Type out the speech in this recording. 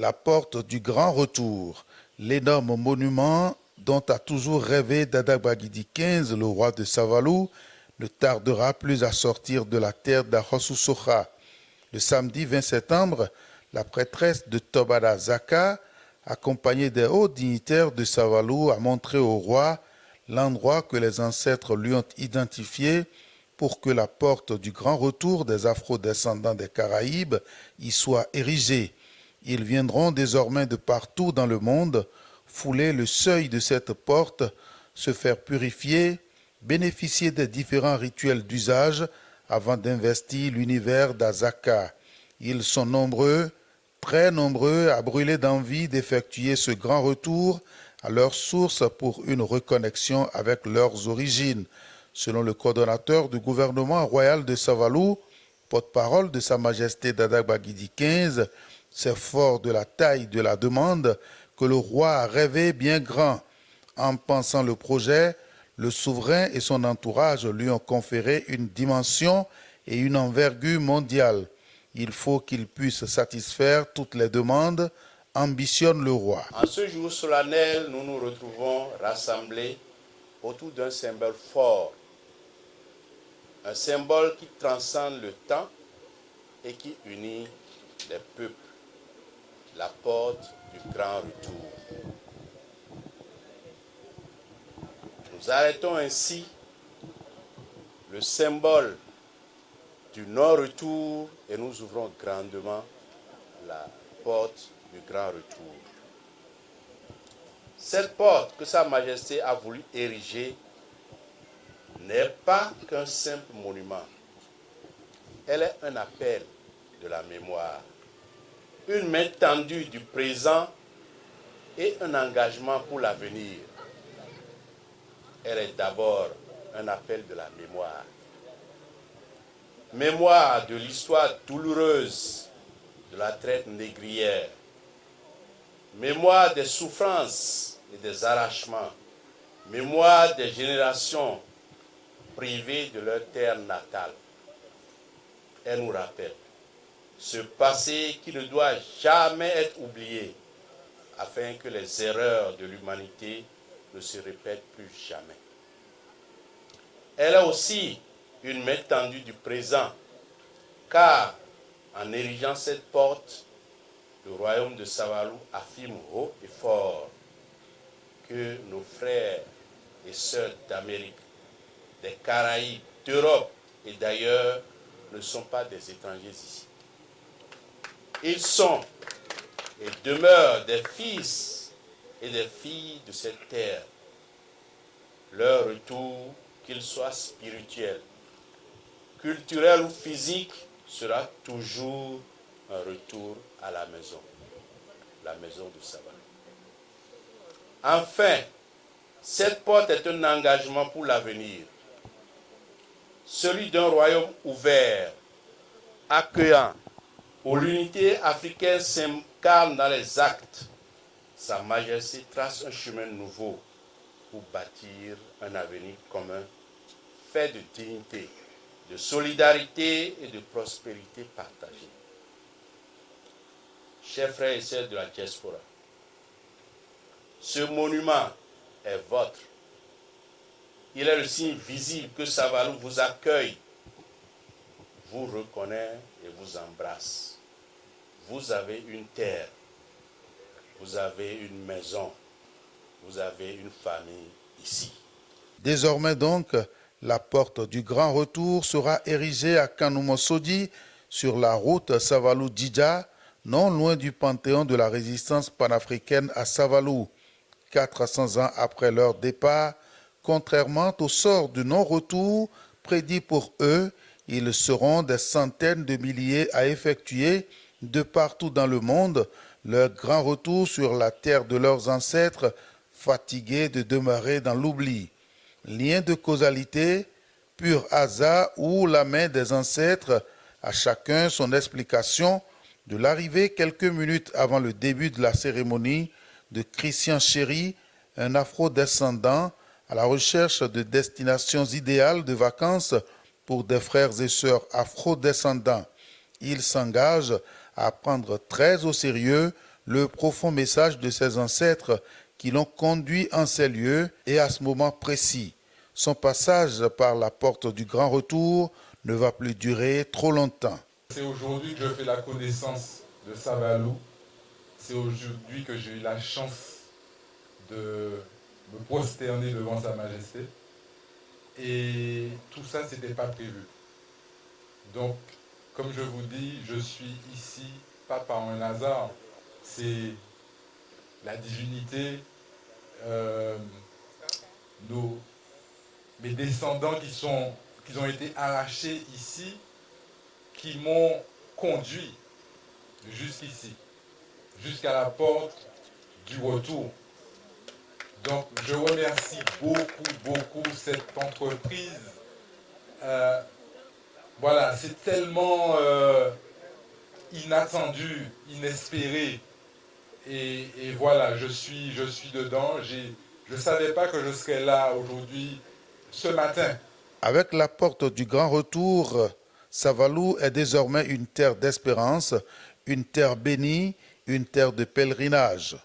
la porte du grand retour, l'énorme monument dont a toujours rêvé Dadagbagidi XV, le roi de Savalou, ne tardera plus à sortir de la terre d'Ahosussocha. Le samedi 20 septembre, la prêtresse de Tobada Zaka, accompagnée des hauts dignitaires de Savalou, a montré au roi l'endroit que les ancêtres lui ont identifié pour que la porte du grand retour des Afro-descendants des Caraïbes y soit érigée. Ils viendront désormais de partout dans le monde fouler le seuil de cette porte, se faire purifier, bénéficier des différents rituels d'usage avant d'investir l'univers d'Azaka. Ils sont nombreux, très nombreux, à brûler d'envie d'effectuer ce grand retour à leur source pour une reconnexion avec leurs origines. Selon le coordonnateur du gouvernement royal de Savalou, porte-parole de Sa Majesté Dadagbagidi XV, c'est fort de la taille de la demande que le roi a rêvé bien grand. En pensant le projet, le souverain et son entourage lui ont conféré une dimension et une envergure mondiale. Il faut qu'il puisse satisfaire toutes les demandes, ambitionne le roi. En ce jour solennel, nous nous retrouvons rassemblés autour d'un symbole fort, un symbole qui transcende le temps et qui unit les peuples, la porte du grand retour. Nous arrêtons ainsi le symbole du non-retour et nous ouvrons grandement la porte du grand retour. Cette porte que Sa Majesté a voulu ériger n'est pas qu'un simple monument. Elle est un appel de la mémoire, une main tendue du présent et un engagement pour l'avenir. Elle est d'abord un appel de la mémoire. Mémoire de l'histoire douloureuse de la traite négrière. Mémoire des souffrances et des arrachements. Mémoire des générations privées de leur terre natale. Elle nous rappelle ce passé qui ne doit jamais être oublié afin que les erreurs de l'humanité ne se répètent plus jamais. Elle est aussi une main tendue du présent, car en érigeant cette porte, le royaume de Savalou affirme haut et fort que nos frères et sœurs d'Amérique, des Caraïbes, d'Europe et d'ailleurs ne sont pas des étrangers ici. Ils sont et demeurent des fils et des filles de cette terre. Leur retour, qu'il soit spirituel, culturel ou physique, sera toujours un retour à la maison de Savalou. Enfin, cette porte est un engagement pour l'avenir, celui d'un royaume ouvert, accueillant, où l'unité africaine s'incarne dans les actes. Sa Majesté trace un chemin nouveau pour bâtir un avenir commun, fait de dignité, de solidarité et de prospérité partagée. Chers frères et sœurs de la diaspora, ce monument est votre. Il est le signe visible que Savalou vous accueille, vous reconnaît et vous embrasse. Vous avez une terre, vous avez une maison, vous avez une famille ici. Désormais donc, la porte du grand retour sera érigée à Kanumosodi sur la route Savalou-Djidja, non loin du panthéon de la résistance panafricaine à Savalou. 400 ans après leur départ, contrairement au sort du non-retour prédit pour eux, ils seront des centaines de milliers à effectuer de partout dans le monde leur grand retour sur la terre de leurs ancêtres, fatigués de demeurer dans l'oubli. Lien de causalité, pur hasard ou la main des ancêtres, à chacun son explication, de l'arrivée quelques minutes avant le début de la cérémonie de Christian Chéry, un afro-descendant à la recherche de destinations idéales de vacances pour des frères et sœurs afro-descendants. Il s'engage à prendre très au sérieux le profond message de ses ancêtres qui l'ont conduit en ces lieux et à ce moment précis. Son passage par la porte du grand retour ne va plus durer trop longtemps. C'est aujourd'hui que je fais la connaissance de Savalou. C'est aujourd'hui que j'ai eu la chance de me prosterner devant Sa Majesté. Et tout ça, ce n'était pas prévu. Donc, comme je vous dis, je suis ici, pas par un hasard. C'est la divinité, mes descendants qui ont été arrachés ici, qui m'ont conduit jusqu'ici, jusqu'à la porte du retour. Donc, je remercie beaucoup cette entreprise. Voilà, c'est tellement inattendu, inespéré. Et voilà, je suis dedans. Je ne savais pas que je serais là aujourd'hui, ce matin. Avec la porte du grand retour, Savalou est désormais une terre d'espérance, une terre bénie, une terre de pèlerinage.